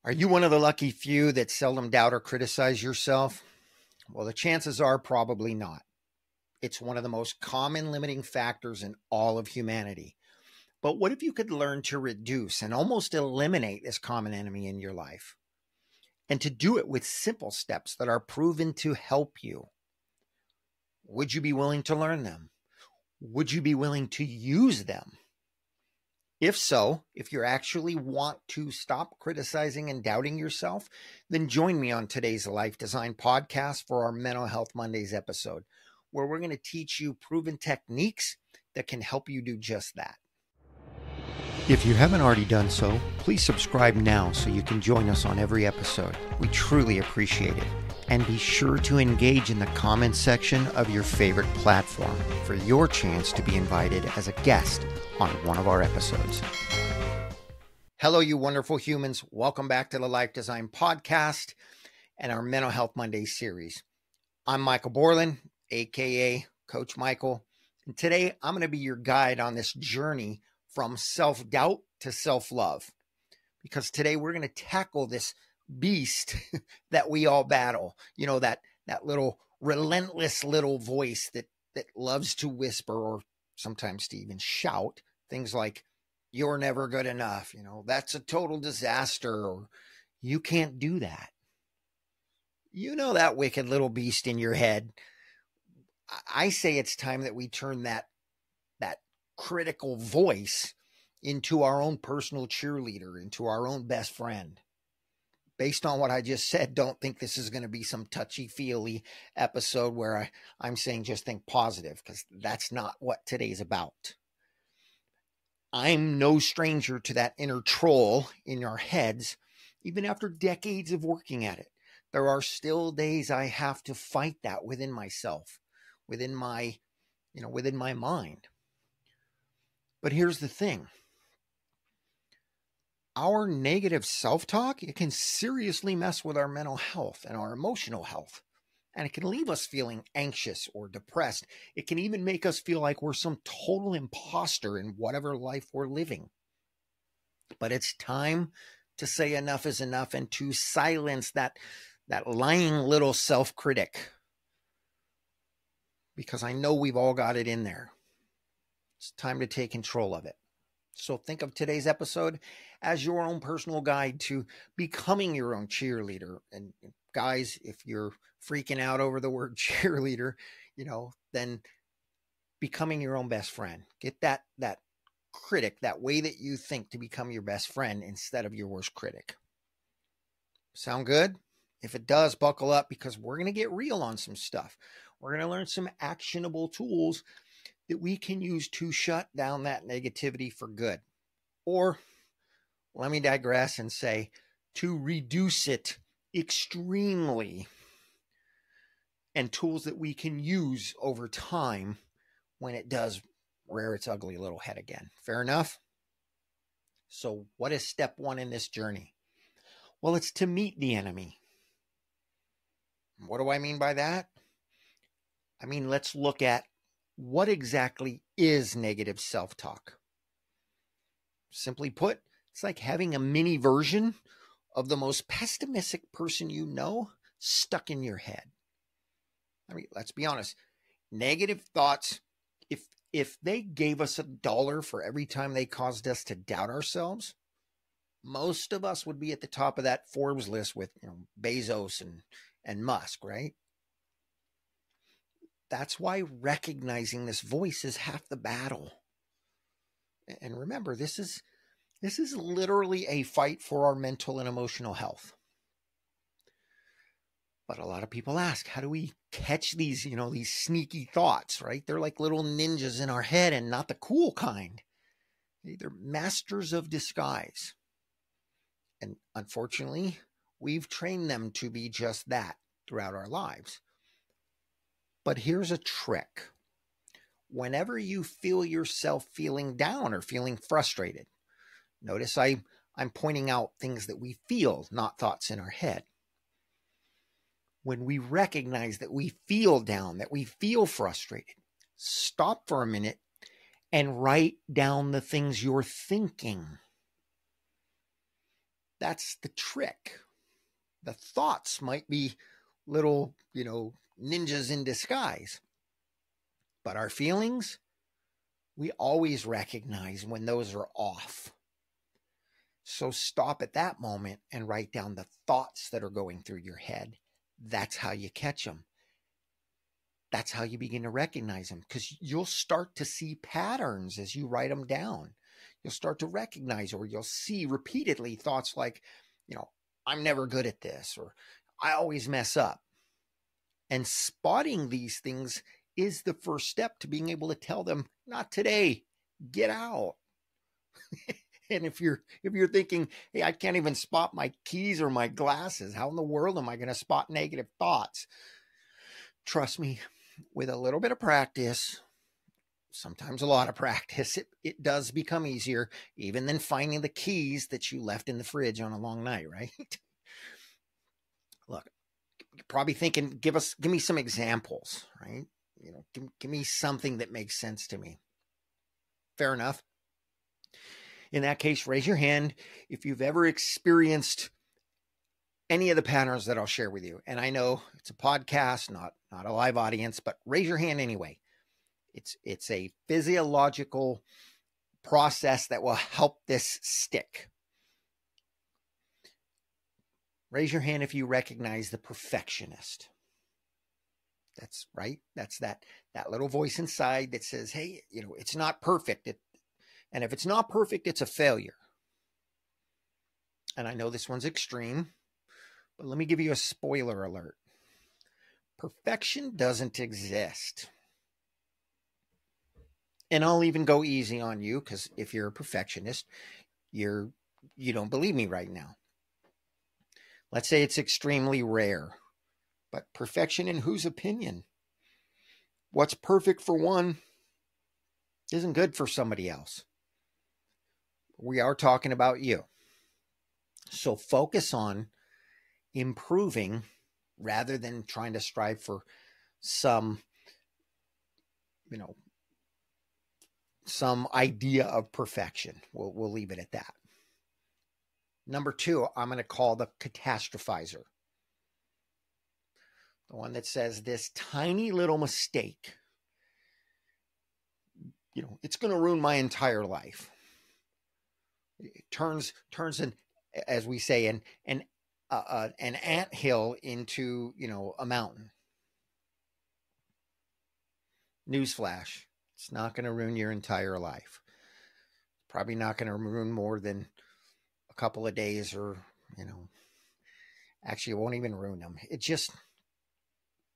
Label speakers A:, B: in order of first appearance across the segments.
A: Are you one of the lucky few that seldom doubt or criticize yourself? Well, the chances are probably not. It's one of the most common limiting factors in all of humanity. But what if you could learn to reduce and almost eliminate this common enemy in your life? And to do it with simple steps that are proven to help you. Would you be willing to learn them? Would you be willing to use them? If so, if you actually want to stop criticizing and doubting yourself, then join me on today's Life Design podcast for our Mental Health Mondays episode, where we're going to teach you proven techniques that can help you do just that. If you haven't already done so, please subscribe now so you can join us on every episode. We truly appreciate it. And be sure to engage in the comments section of your favorite platform for your chance to be invited as a guest on one of our episodes. Hello, you wonderful humans. Welcome back to the Life Design podcast and our Mental Health Monday series. I'm Michael Borland, aka Coach Michael, and today I'm going to be your guide on this journey from self-doubt to self-love, because today we're going to tackle this beast that we all battle. You know, that little relentless little voice that loves to whisper, or sometimes to even shout things like, "You're never good enough," "That's a total disaster," or "You can't do that." You know, that wicked little beast in your head. I say it's time that we turn that critical voice into our own personal cheerleader, into our own best friend. Based on what I just said, don't think this is going to be some touchy-feely episode where I'm saying just think positive, because that's not what today's about. I'm no stranger to that inner troll in our heads, even after decades of working at it. There are still days I have to fight that within myself, within my mind. But here's the thing. Our negative self-talk, it can seriously mess with our mental health and our emotional health. And it can leave us feeling anxious or depressed. It can even make us feel like we're some total imposter in whatever life we're living. But it's time to say enough is enough and to silence that lying little self-critic. Because I know we've all got it in there. It's time to take control of it. So think of today's episode as your own personal guide to becoming your own cheerleader. And guys, if you're freaking out over the word cheerleader, then becoming your own best friend. Get that critic, that way that you think, to become your best friend instead of your worst critic. Sound good? If it does, buckle up, because we're going to get real on some stuff. We're going to learn some actionable tools that we can use to shut down that negativity for good. Or, let me digress and say, to reduce it extremely, and tools that we can use over time when it does rear its ugly little head again. Fair enough? So what is step one in this journey? Well, it's to meet the enemy. What do I mean by that? I mean, let's look at what exactly is negative self-talk. Simply put, it's like having a mini version of the most pessimistic person you know stuck in your head. I mean, let's be honest. Negative thoughts, if they gave us $1 for every time they caused us to doubt ourselves, most of us would be at the top of that Forbes list with Bezos and Musk, right? That's why recognizing this voice is half the battle. And remember, this is literally a fight for our mental and emotional health. But a lot of people ask, how do we catch these, these sneaky thoughts, right? They're like little ninjas in our head, and not the cool kind. They're masters of disguise. And unfortunately, we've trained them to be just that throughout our lives. But here's a trick. Whenever you feel yourself feeling down or feeling frustrated, notice I'm pointing out things that we feel, not thoughts in our head. When we recognize that we feel down, that we feel frustrated, stop for a minute and write down the things you're thinking. That's the trick. The thoughts might be little, ninjas in disguise. But our feelings, we always recognize when those are off. So stop at that moment and write down the thoughts that are going through your head. That's how you catch them. That's how you begin to recognize them, because you'll start to see patterns as you write them down. You'll start to recognize, or you'll see repeatedly thoughts like, I'm never good at this, or I always mess up. And spotting these things is the first step to being able to tell them, not today, get out. And if you're thinking, hey, I can't even spot my keys or my glasses, how in the world am I going to spot negative thoughts? Trust me, with a little bit of practice, sometimes a lot of practice, it does become easier, even than finding the keys that you left in the fridge on a long night, right? Look, you're probably thinking, give me some examples, right? Give me something that makes sense to me. Fair enough. In that case, raise your hand if you've ever experienced any of the patterns that I'll share with you. And I know it's a podcast, not a live audience, but raise your hand anyway. It's a physiological process that will help this stick. Raise your hand if you recognize the perfectionist. That's right. That's that little voice inside that says, hey, it's not perfect. And if it's not perfect, it's a failure. And I know this one's extreme, but let me give you a spoiler alert. Perfection doesn't exist. And I'll even go easy on you, because if you're a perfectionist, you don't believe me right now. Let's say it's extremely rare. But perfection in whose opinion? What's perfect for one isn't good for somebody else. We are talking about you. So focus on improving rather than trying to strive for some idea of perfection. We'll leave it at that. Number 2, I'm going to call the catastrophizer. The one that says this tiny little mistake, it's going to ruin my entire life. It turns an, as we say, an anthill into, a mountain. Newsflash, it's not going to ruin your entire life. Probably not going to ruin more than a couple of days, or, actually it won't even ruin them. It just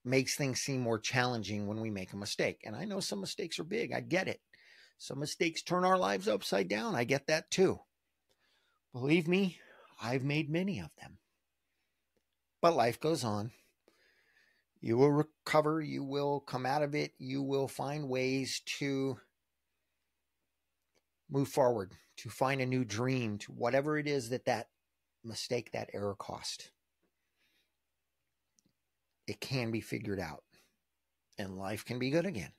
A: makes things seem more challenging when we make a mistake. And I know some mistakes are big. I get it. Some mistakes turn our lives upside down. I get that too. Believe me, I've made many of them. But life goes on. You will recover. You will come out of it. You will find ways to move forward, to find a new dream, to whatever it is that mistake, that error cost. It can be figured out, and life can be good again.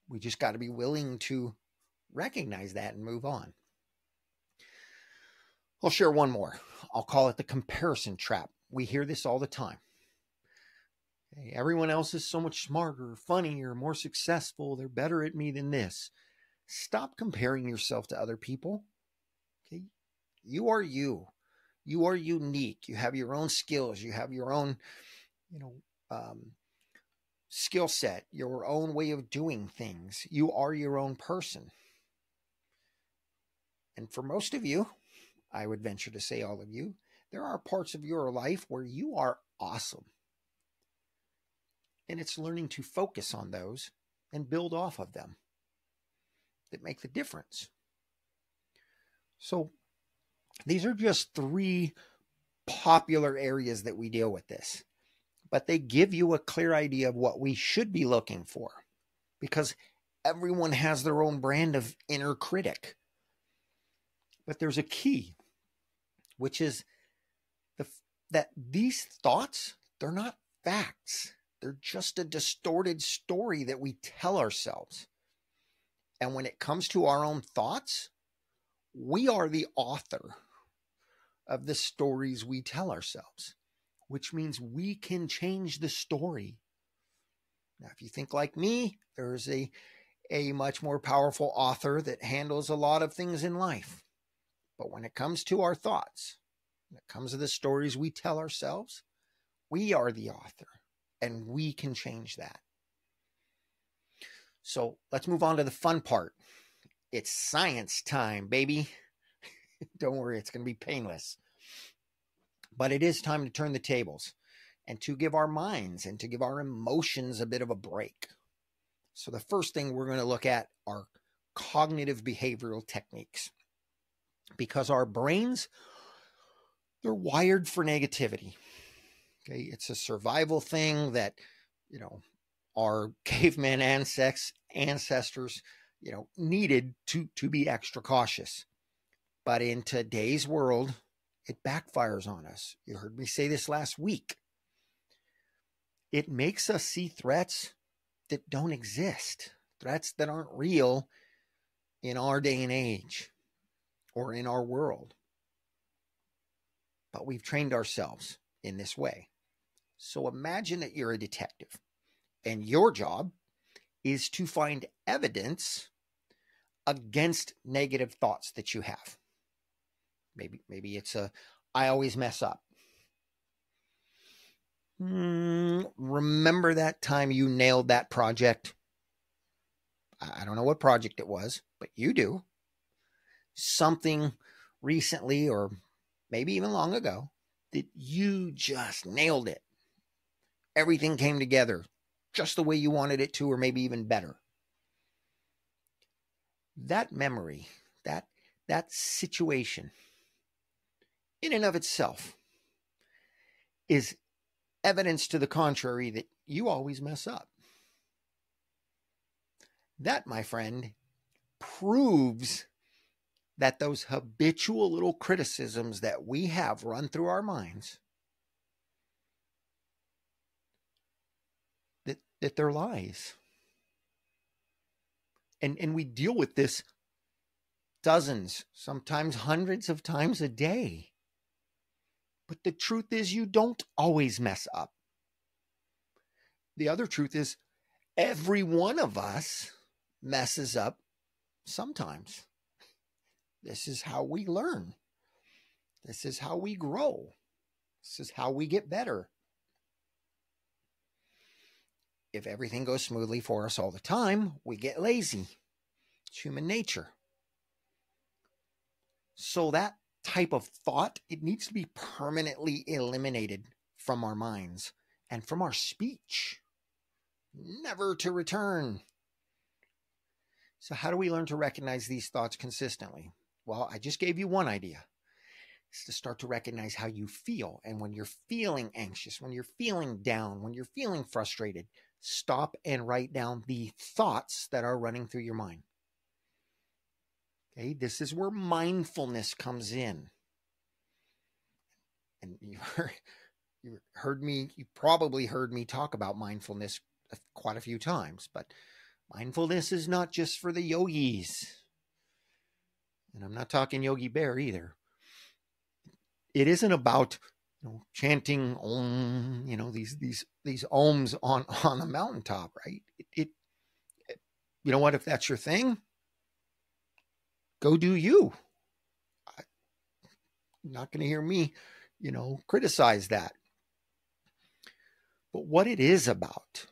A: We just got to be willing to recognize that and move on. I'll share one more. I'll call it the comparison trap. We hear this all the time. Hey, everyone else is so much smarter, funnier, more successful. They're better at me than this. Stop comparing yourself to other people. Okay? You are you. You are unique. You have your own skills. You have your own, skill set, your own way of doing things. You are your own person. And for most of you, I would venture to say all of you, there are parts of your life where you are awesome. And it's learning to focus on those and build off of them that make the difference. So these are just 3 popular areas that we deal with this, but they give you a clear idea of what we should be looking for, because everyone has their own brand of inner critic. But there's a key, which is that these thoughts, they're not facts. They're just a distorted story that we tell ourselves. And when it comes to our own thoughts, we are the author of the stories we tell ourselves, which means we can change the story. Now, if you think like me, there's a much more powerful author that handles a lot of things in life. But when it comes to our thoughts, when it comes to the stories we tell ourselves, we are the author and we can change that. So let's move on to the fun part. It's science time, baby. Don't worry, it's going to be painless. But it is time to turn the tables and to give our minds and to give our emotions a bit of a break. So the first thing we're going to look at are cognitive behavioral techniques. Because our brains, they're wired for negativity. Okay, it's a survival thing that, our caveman ancestors, needed to be extra cautious. But in today's world, it backfires on us. You heard me say this last week. It makes us see threats that don't exist, threats that aren't real in our day and age or in our world. But we've trained ourselves in this way. So imagine that you're a detective and your job is to find evidence against negative thoughts that you have. Maybe it's I always mess up. Remember that time you nailed that project? I don't know what project it was, but you do. Something recently or maybe even long ago that you just nailed it. Everything came together just the way you wanted it to, or maybe even better. That memory, that situation, in and of itself, is evidence to the contrary that you always mess up. That, my friend, proves that those habitual little criticisms that we have run through our minds, that they're lies. And we deal with this dozens, sometimes hundreds of times a day. But the truth is, you don't always mess up. The other truth is, every one of us messes up sometimes. This is how we learn. This is how we grow. This is how we get better. If everything goes smoothly for us all the time, we get lazy. It's human nature. So that type of thought, it needs to be permanently eliminated from our minds and from our speech, never to return. So how do we learn to recognize these thoughts consistently? Well, I just gave you one idea. It's to start to recognize how you feel. And when you're feeling anxious, when you're feeling down, when you're feeling frustrated, stop and write down the thoughts that are running through your mind. Okay, this is where mindfulness comes in. And you probably heard me talk about mindfulness quite a few times, but mindfulness is not just for the yogis. And I'm not talking Yogi Bear either. It isn't about chanting om, these ohms on the mountaintop, right? It you know what? If that's your thing, go do you. You're not going to hear me, criticize that. But what it is about,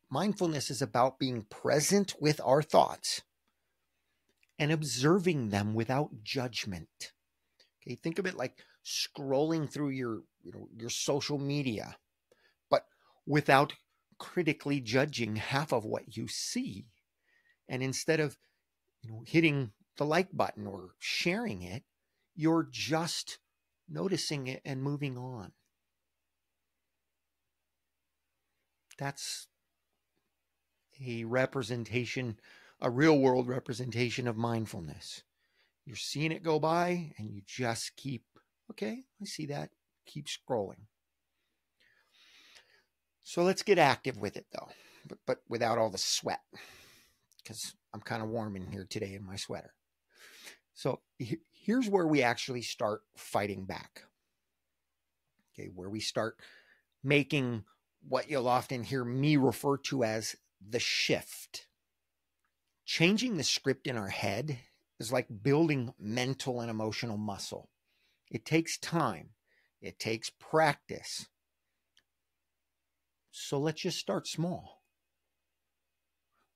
A: mindfulness is about being present with our thoughts and observing them without judgment. Okay, think of it like scrolling through your social media, but without critically judging half of what you see. And instead of hitting the like button or sharing it, you're just noticing it and moving on. That's a representation, a real world representation of mindfulness. You're seeing it go by and you just keep, okay, I see that, keep scrolling. So let's get active with it though, but without all the sweat, because I'm kind of warm in here today in my sweater. So here's where we actually start fighting back. Okay, where we start making what you'll often hear me refer to as the shift. Changing the script in our head is like building mental and emotional muscle. It takes time. It takes practice. So let's just start small.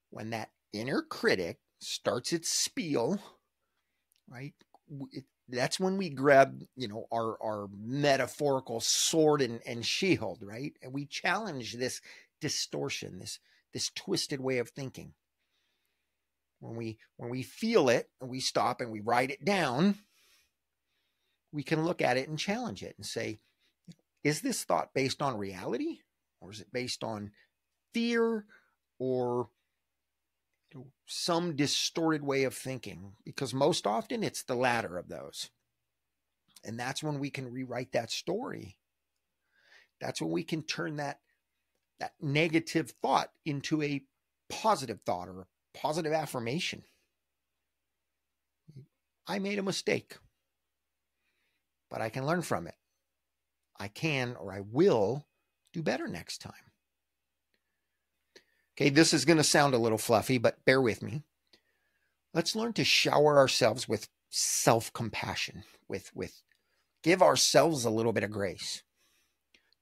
A: When that inner critic starts its spiel, right? That's when we grab, our metaphorical sword and shield, right? And we challenge this distortion, this twisted way of thinking. When we feel it and we stop and we write it down, we can look at it and challenge it and say, is this thought based on reality, or is it based on fear, or some distorted way of thinking? Because most often it's the latter of those. And that's when we can rewrite that story. That's when we can turn that negative thought into a positive thought or a positive affirmation. I made a mistake, but I can learn from it. I can, or I will, do better next time. Okay, this is going to sound a little fluffy, but bear with me. Let's learn to shower ourselves with self-compassion, with give ourselves a little bit of grace.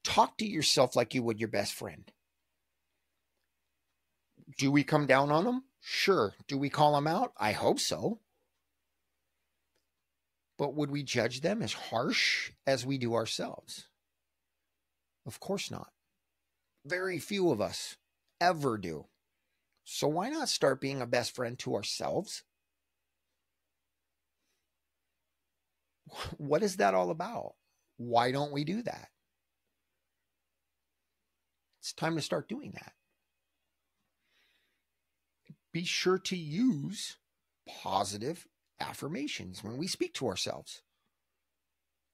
A: Talk to yourself like you would your best friend. Do we come down on them? Sure. Do we call them out? I hope so. But would we judge them as harsh as we do ourselves? Of course not. Very few of us ever do. So why not start being a best friend to ourselves? What is that all about? Why don't we do that? It's time to start doing that. Be sure to use positive affirmations when we speak to ourselves.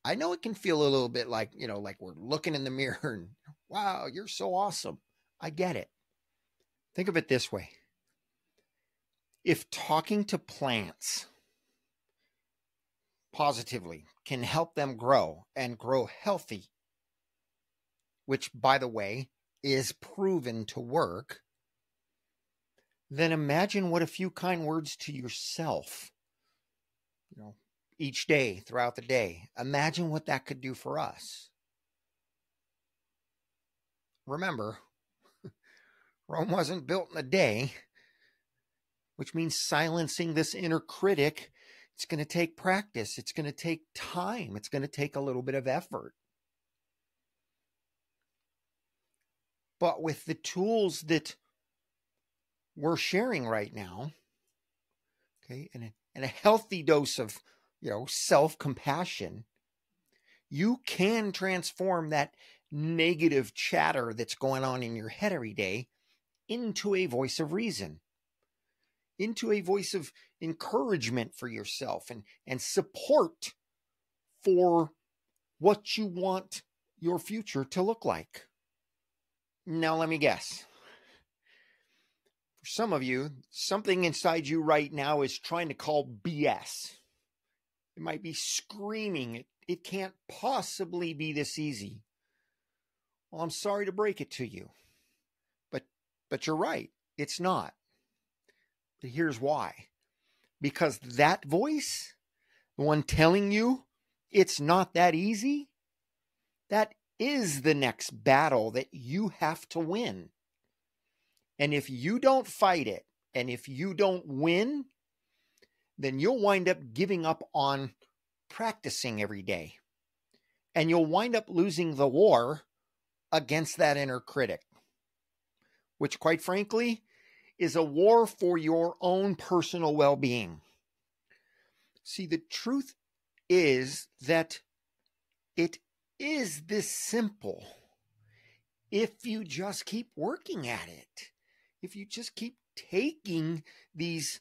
A: I know it can feel a little bit like, like we're looking in the mirror and, wow, you're so awesome. I get it. Think of it this way. If talking to plants positively can help them grow and grow healthy, which, by the way, is proven to work, then imagine what a few kind words to yourself, each day throughout the day. Imagine what that could do for us. Remember, Rome wasn't built in a day, which means silencing this inner critic. It's going to take practice. It's going to take time. It's going to take a little bit of effort. But with the tools that we're sharing right now, okay, and a healthy dose of, self-compassion, you can transform that negative chatter that's going on in your head every day into a voice of reason, into a voice of encouragement for yourself and support for what you want your future to look like. Now, let me guess. For some of you, something inside you right now is trying to call BS. It might be screaming, it can't possibly be this easy. Well, I'm sorry to break it to you, but you're right, it's not. But here's why. Because that voice, the one telling you it's not that easy, that is the next battle that you have to win. And if you don't fight it, and if you don't win, then you'll wind up giving up on practicing every day. And you'll wind up losing the war against that inner critic, which, quite frankly, is a war for your own personal well-being. See, the truth is that it is this simple. If you just keep working at it, if you just keep taking these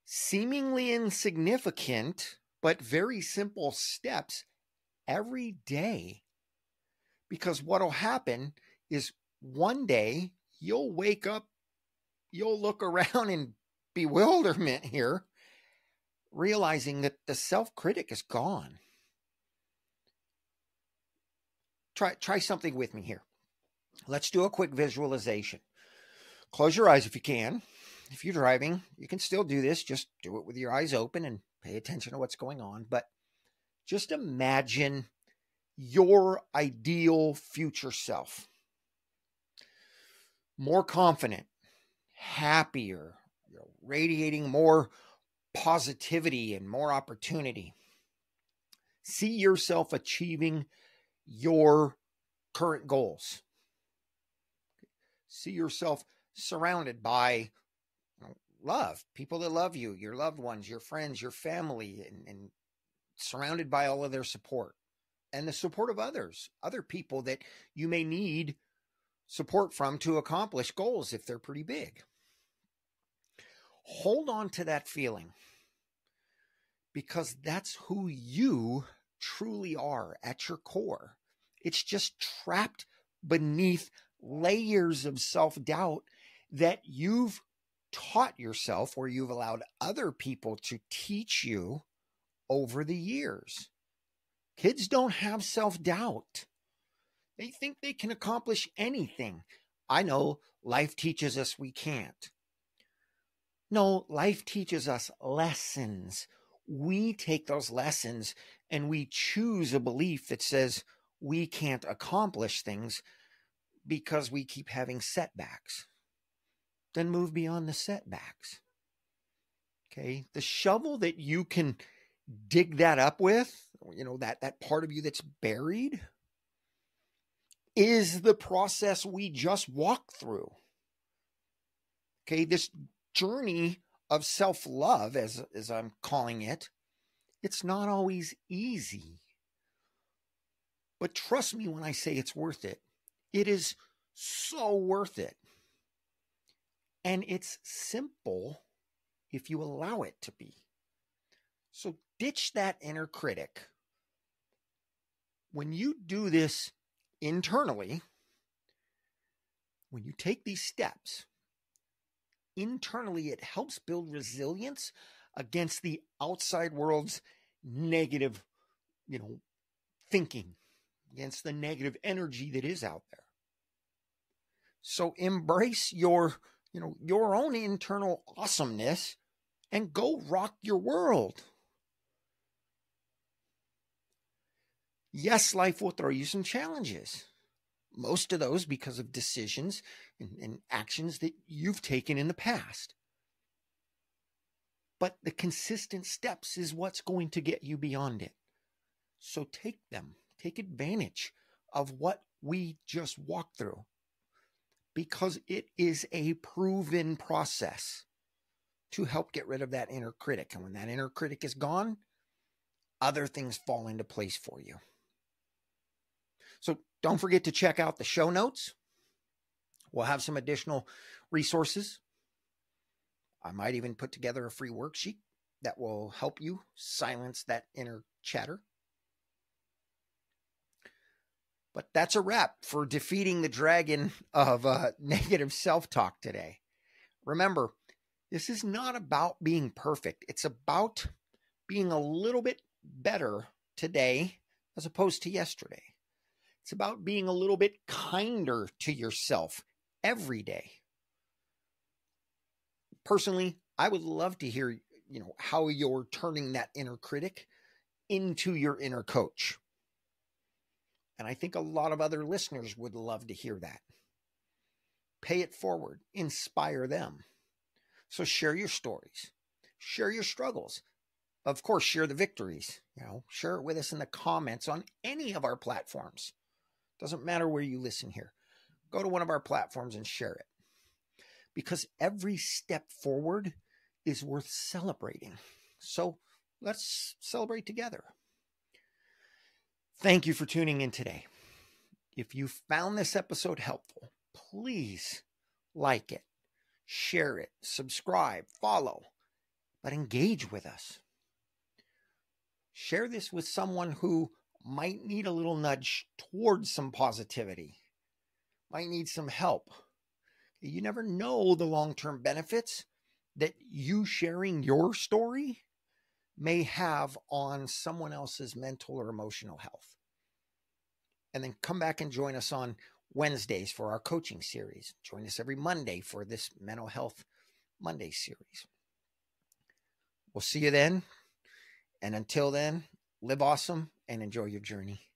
A: seemingly insignificant but very simple steps every day, because what'll happen is one day you'll wake up, you'll look around in bewilderment here, realizing that the self-critic is gone. Try something with me here. Let's do a quick visualization. Close your eyes if you can. If you're driving, you can still do this. Just do it with your eyes open and pay attention to what's going on. But just imagine your ideal future self. More confident, happier, radiating more positivity and more opportunity. See yourself achieving your current goals. See yourself surrounded by love, people that love you, your loved ones, your friends, your family, and surrounded by all of their support and the support of others, other people that you may need support from to accomplish goals if they're pretty big. Hold on to that feeling, because that's who you truly are at your core. It's just trapped beneath layers of self-doubt that you've taught yourself, or you've allowed other people to teach you over the years. Kids don't have self-doubt. They think they can accomplish anything. I know life teaches us we can't. No, life teaches us lessons. We take those lessons and we choose a belief that says we can't accomplish things because we keep having setbacks. Then move beyond the setbacks. Okay, the shovel that you can dig that up with, that part of you that's buried, is the process we just walked through. Okay, this journey of self-love, as I'm calling it, it's not always easy. But trust me when I say it's worth it. It is so worth it. And it's simple if you allow it to be. So ditch that inner critic. When you do this internally, when you take these steps, internally it helps build resilience against the outside world's negative, thinking, against the negative energy that is out there. So embrace your own internal awesomeness and go rock your world. Yes, life will throw you some challenges. Most of those because of decisions and actions that you've taken in the past. But the consistent steps is what's going to get you beyond it. So take them. Take advantage of what we just walked through, because it is a proven process to help get rid of that inner critic. And when that inner critic is gone, other things fall into place for you. So don't forget to check out the show notes. We'll have some additional resources. I might even put together a free worksheet that will help you silence that inner chatter. But that's a wrap for defeating the dragon of negative self-talk today. Remember, this is not about being perfect. It's about being a little bit better today as opposed to yesterday. It's about being a little bit kinder to yourself every day. Personally, I would love to hear, how you're turning that inner critic into your inner coach. And I think a lot of other listeners would love to hear that. Pay it forward, inspire them. So share your stories, share your struggles. Of course, share the victories. Share it with us in the comments on any of our platforms. Doesn't matter where you listen here. Go to one of our platforms and share it. Because every step forward is worth celebrating. So let's celebrate together. Thank you for tuning in today. If you found this episode helpful, please like it, share it, subscribe, follow, but engage with us. Share this with someone who might need a little nudge towards some positivity, might need some help. You never know the long-term benefits that you sharing your story may have on someone else's mental or emotional health. And then come back and join us on Wednesdays for our coaching series. Join us every Monday for this Mental Health Monday series. We'll see you then. And until then, live awesome and enjoy your journey.